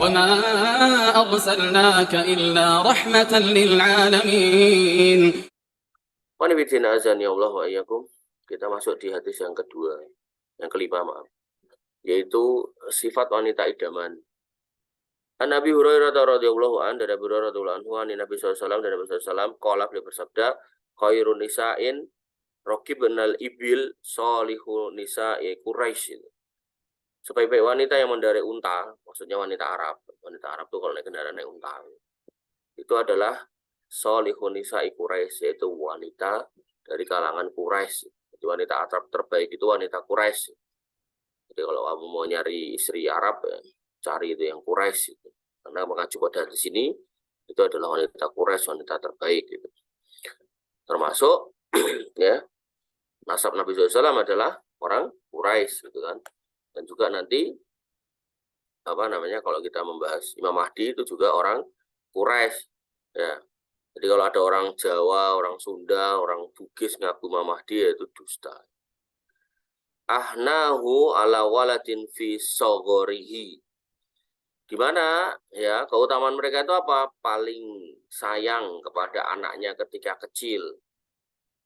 وما أرسلناك إلا رحمة للعالمين. Wanifidina azan ya Allah wa iyyakum. Kita masuk di hadis yang kedua, yang kelima maaf, yaitu sifat wanita idaman. An Nabi Hurairah radhiyallahu an, dari Abu Hurairah radhiyallahu anhu, Nabi SAW, dari Nabi SAW, qala, beliau bersabda, khairun nisa'in raqibnal ibil salihun nisa'i Quraisy. Sebaik-baik wanita yang mengendarai unta, maksudnya wanita Arab. Wanita Arab itu kalau naik kendaraan naik unta. Itu adalah salihun nisa'i Quraisy, yaitu wanita dari kalangan Quraisy. Jadi wanita Arab terbaik itu wanita Quraisy. Jadi kalau kamu mau nyari istri Arab, ya, cari itu yang Quraisy. Karena mengacu pada di sini, itu adalah wanita Quraisy, wanita terbaik. Gitu. Termasuk, ya, nasab Nabi SAW adalah orang Quraisy, gitu kan. Dan juga nanti apa namanya kalau kita membahas Imam Mahdi itu juga orang Quraisy, ya. Jadi kalau ada orang Jawa, orang Sunda, orang Bugis ngaku Imam Mahdi, ya itu dusta. Ahnahu ala waladin fi sogorihi. Di mana ya keutamaan mereka itu apa? Paling sayang kepada anaknya ketika kecil.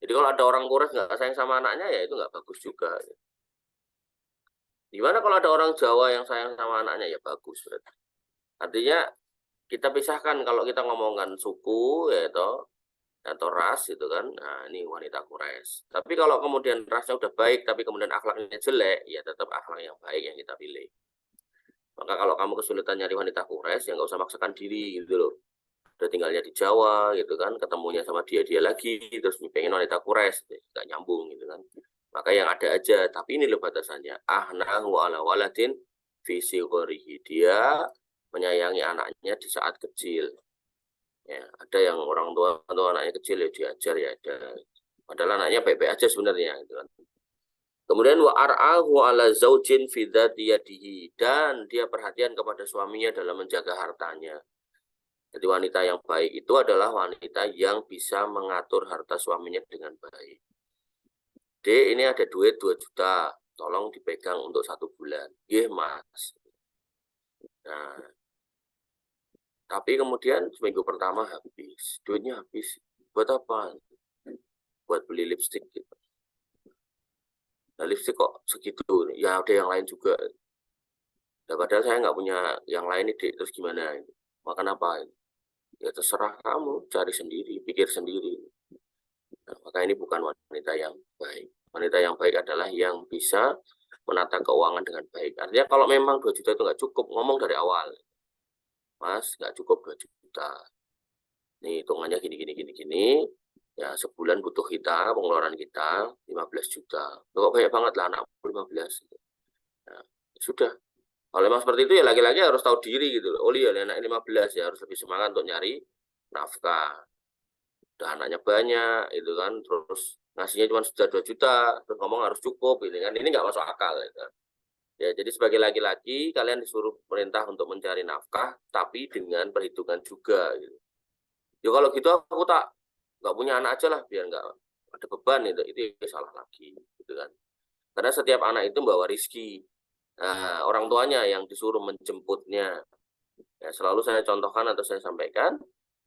Jadi kalau ada orang Quraisy nggak sayang sama anaknya, ya itu nggak bagus juga. Gimana kalau ada orang Jawa yang sayang sama anaknya, ya bagus berarti. Artinya kita pisahkan kalau kita ngomongkan suku yaitu atau ras itu kan. Nah, ini wanita Quraisy. Tapi kalau kemudian rasnya udah baik tapi kemudian akhlaknya jelek, ya tetap akhlak yang baik yang kita pilih. Maka kalau kamu kesulitan nyari wanita Quraisy, ya nggak usah maksakan diri gitu loh. Udah tinggalnya di Jawa gitu kan, ketemunya sama dia lagi, terus pengen wanita Quraisy, nggak nyambung gitu kan. Maka yang ada aja, tapi ini loh batasannya. Ahnahu ala waladin fi sigharihi. Dia menyayangi anaknya di saat kecil. Ya, ada yang orang tua atau anaknya kecil ya diajar ya ada. Padahal anaknya baik-baik aja sebenarnya gitu kan. Kemudian wa ar'ahu ala zaujin fi dzati yadihi, dan dia perhatian kepada suaminya dalam menjaga hartanya. Jadi wanita yang baik itu adalah wanita yang bisa mengatur harta suaminya dengan baik. D, ini ada duit 2 juta, tolong dipegang untuk 1 bulan. Iya mas. Nah, tapi kemudian seminggu pertama habis, duitnya habis. Buat apa? Buat beli lipstik gitu. Nah, lipstik kok segitu? Ya ada yang lain juga. Nah, padahal saya nggak punya yang lain nih, terus gimana? Makan apa? Ya terserah kamu, cari sendiri, pikir sendiri. Nah, maka ini bukan wanita yang baik. Wanita yang baik adalah yang bisa menata keuangan dengan baik. Artinya kalau memang 2 juta itu nggak cukup, ngomong dari awal. Mas, nggak cukup 2 juta. Nih, hitungannya gini. Ya, sebulan butuh kita, pengeluaran kita 15 juta. Kok banyak banget lah anak 15. Nah, sudah. Kalau memang seperti itu ya laki-laki harus tahu diri gitu loh. Oh iya, anak 15 ya harus lebih semangat untuk nyari nafkah. Udah anaknya banyak itu kan, terus ngasihnya cuma sudah 2 juta, terus ngomong harus cukup gitu kan. Ini nggak masuk akal gitu. Ya, jadi sebagai laki-laki kalian disuruh perintah untuk mencari nafkah, tapi dengan perhitungan juga gitu. Ya kalau gitu aku tak nggak punya anak aja lah biar nggak ada beban itu salah lagi gitu kan. Karena setiap anak itu membawa rizki. Nah, orang tuanya yang disuruh menjemputnya. Ya, selalu saya contohkan atau saya sampaikan,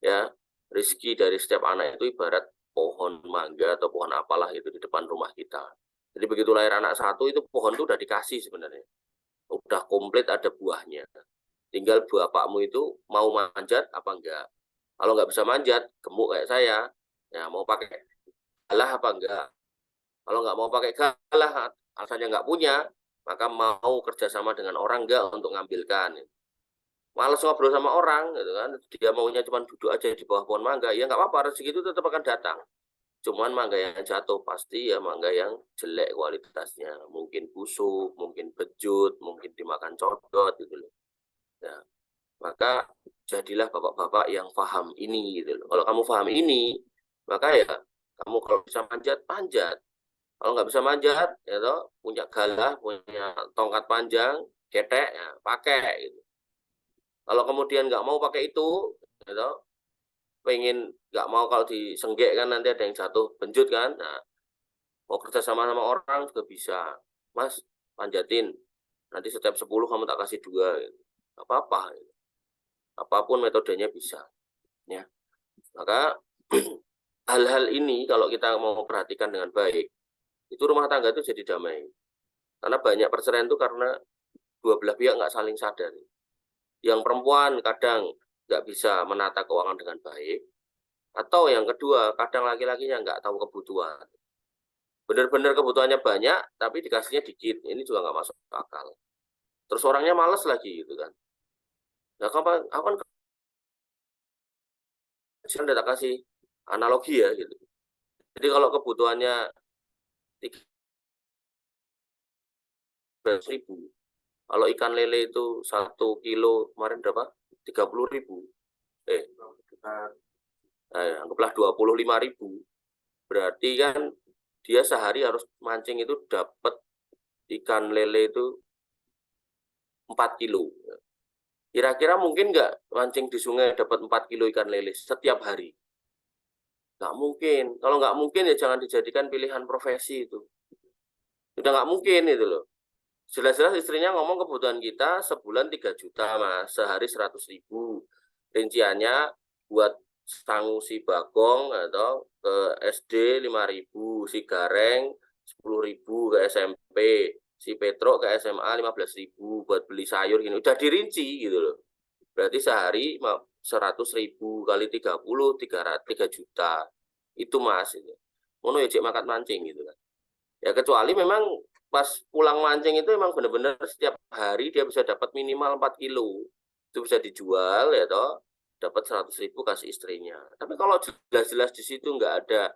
ya rizki dari setiap anak itu ibarat pohon mangga atau pohon apalah itu di depan rumah kita. Jadi begitu lahir anak satu itu pohon itu udah dikasih sebenarnya, udah komplit ada buahnya. Tinggal bapakmu itu mau manjat apa enggak. Kalau nggak bisa manjat, gemuk kayak saya, ya mau pakai galah apa enggak. Kalau nggak mau pakai galah, alasannya nggak punya, maka mau kerjasama dengan orang enggak untuk ngambilkan. Males ngobrol sama orang gitu kan, dia maunya cuma duduk aja di bawah pohon mangga, ya nggak apa-apa, rezeki itu tetap akan datang. Cuman mangga yang jatuh pasti ya mangga yang jelek kualitasnya, mungkin busuk, mungkin bejut, mungkin dimakan codot gitu loh. Ya, maka jadilah bapak-bapak yang paham ini gitu loh. Kalau kamu paham ini, maka ya kamu kalau bisa manjat, panjat. Kalau nggak bisa manjat, ya toh, punya galah, punya tongkat panjang, ketek, ya, pakai gitu. Kalau kemudian nggak mau pakai itu, gitu, pengen nggak mau kalau disenggek kan nanti ada yang jatuh benjut kan. Nah, mau kerja sama orang juga bisa. Mas, panjatin. Nanti setiap 10 kamu tak kasih 2. Gitu. Nggak apa-apa. Gitu. apapun metodenya bisa. Ya, maka hal-hal ini kalau kita mau perhatikan dengan baik, itu rumah tangga itu jadi damai. Karena banyak perceraian itu karena dua belah pihak nggak saling sadar. Yang perempuan kadang nggak bisa menata keuangan dengan baik, atau yang kedua kadang laki-lakinya nggak tahu kebutuhan. Benar-benar kebutuhannya banyak, tapi dikasihnya dikit. Ini juga nggak masuk akal. Terus orangnya males lagi gitu kan. Nah, aku kan udah kasih analogi ya gitu. Jadi kalau kebutuhannya 13.000, kalau ikan lele itu 1 kilo kemarin berapa? 30.000. Anggaplah 25.000. Berarti kan dia sehari harus mancing itu dapat ikan lele itu 4 kilo. Kira-kira mungkin nggak mancing di sungai dapat 4 kilo ikan lele setiap hari? Nggak mungkin. Kalau nggak mungkin ya jangan dijadikan pilihan profesi itu. Udah nggak mungkin itu loh. Jelas-jelas istrinya ngomong kebutuhan kita sebulan 3 juta, Mas. Sehari 100.000. Rinciannya buat sangu si Bagong atau ke SD 5.000, si Gareng 10.000 ke SMP, si Petro ke SMA 15.000 buat beli sayur gini. Udah dirinci gitu loh. Berarti sehari 100.000 kali 30, 3 juta. Itu Mas. Ngono ya cek makan mancing gitu kan. Ya kecuali memang pas pulang mancing itu memang benar-benar setiap hari dia bisa dapat minimal 4 kilo. Itu bisa dijual ya toh, dapat 100.000 kasih istrinya. Tapi kalau jelas-jelas di situ nggak ada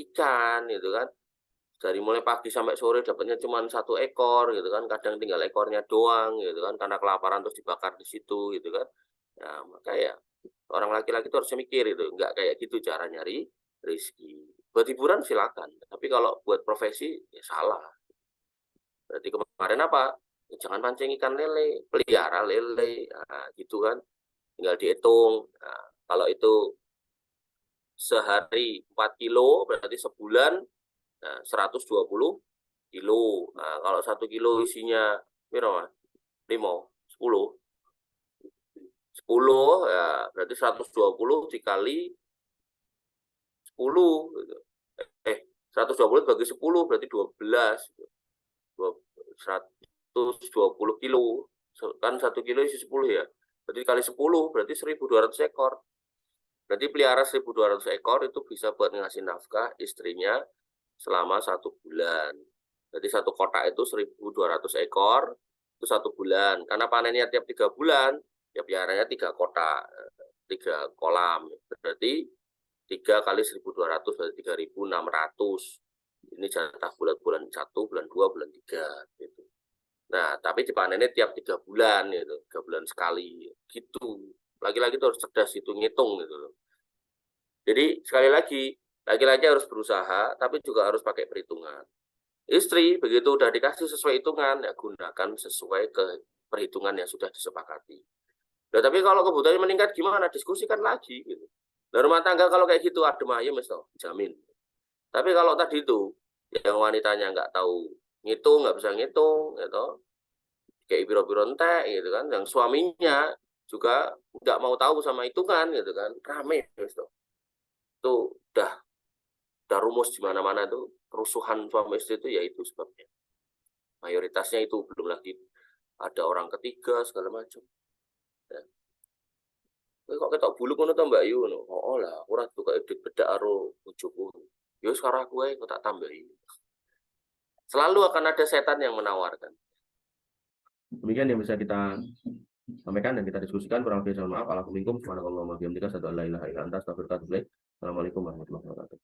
ikan gitu kan, dari mulai pagi sampai sore dapatnya cuma 1 ekor gitu kan, kadang tinggal ekornya doang gitu kan, karena kelaparan terus dibakar di situ gitu kan. Ya maka ya orang laki-laki itu harus mikir itu, nggak kayak gitu cara nyari rezeki. Buat hiburan silakan, tapi kalau buat profesi ya salah. Berarti kemarin apa? Ya, jangan pancing ikan lele, pelihara lele, nah, gitu kan. Tinggal dihitung. Nah, kalau itu sehari 4 kilo, berarti sebulan 120 kilo. Nah, kalau 1 kilo isinya berapa? 5, 10. 10 ya berarti 120 dikali 10 gitu. 120 bagi 10 berarti 12. 120 kilo. Kan 1 kilo isi 10 ya. Berarti kali 10 berarti 1.200 ekor. Berarti pelihara 1.200 ekor itu bisa buat ngasih nafkah istrinya selama 1 bulan. Berarti satu kotak itu 1.200 ekor itu 1 bulan. Karena panennya tiap 3 bulan, ya peliharanya 3 kotak, 3 kolam. Berarti 3 kali 1.200 berarti 3.600. Ini jatah bulan 1, bulan 2, bulan 3 gitu. Nah, tapi dipanennya tiap 3 bulan gitu, 3 bulan sekali gitu. Laki-laki itu harus cerdas itu ngitung gitu loh. Jadi sekali lagi, laki-laki harus berusaha tapi juga harus pakai perhitungan. Istri begitu udah dikasih sesuai hitungan ya gunakan sesuai ke perhitungan yang sudah disepakati. Nah, tapi kalau kebutuhannya meningkat gimana? Diskusikan lagi gitu. Nah, rumah tangga kalau kayak gitu adem ayem jamin. Tapi kalau tadi itu yang wanitanya nggak tahu ngitung, nggak bisa ngitung, gitu, kayak biro-biro entek, gitu kan, yang suaminya juga nggak mau tahu sama hitungan, gitu kan, rame, gitu. Itu udah rumus di mana-mana tuh kerusuhan suami istri itu ya itu sebabnya. Mayoritasnya itu belum lagi ada orang ketiga segala macam. Ya. Kok ketok bulu ngono to Mbak Yu ngono. Oh lah, ora tuh kayak edit bedak karo bojoku. Ya sekarang aku ae kok tak tambahi. Selalu akan ada setan yang menawarkan. Demikian yang bisa kita sampaikan dan kita diskusikan. Kurang lebih mohon maaf. Assalamualaikum warahmatullahi wabarakatuh. Assalamualaikum warahmatullahi wabarakatuh.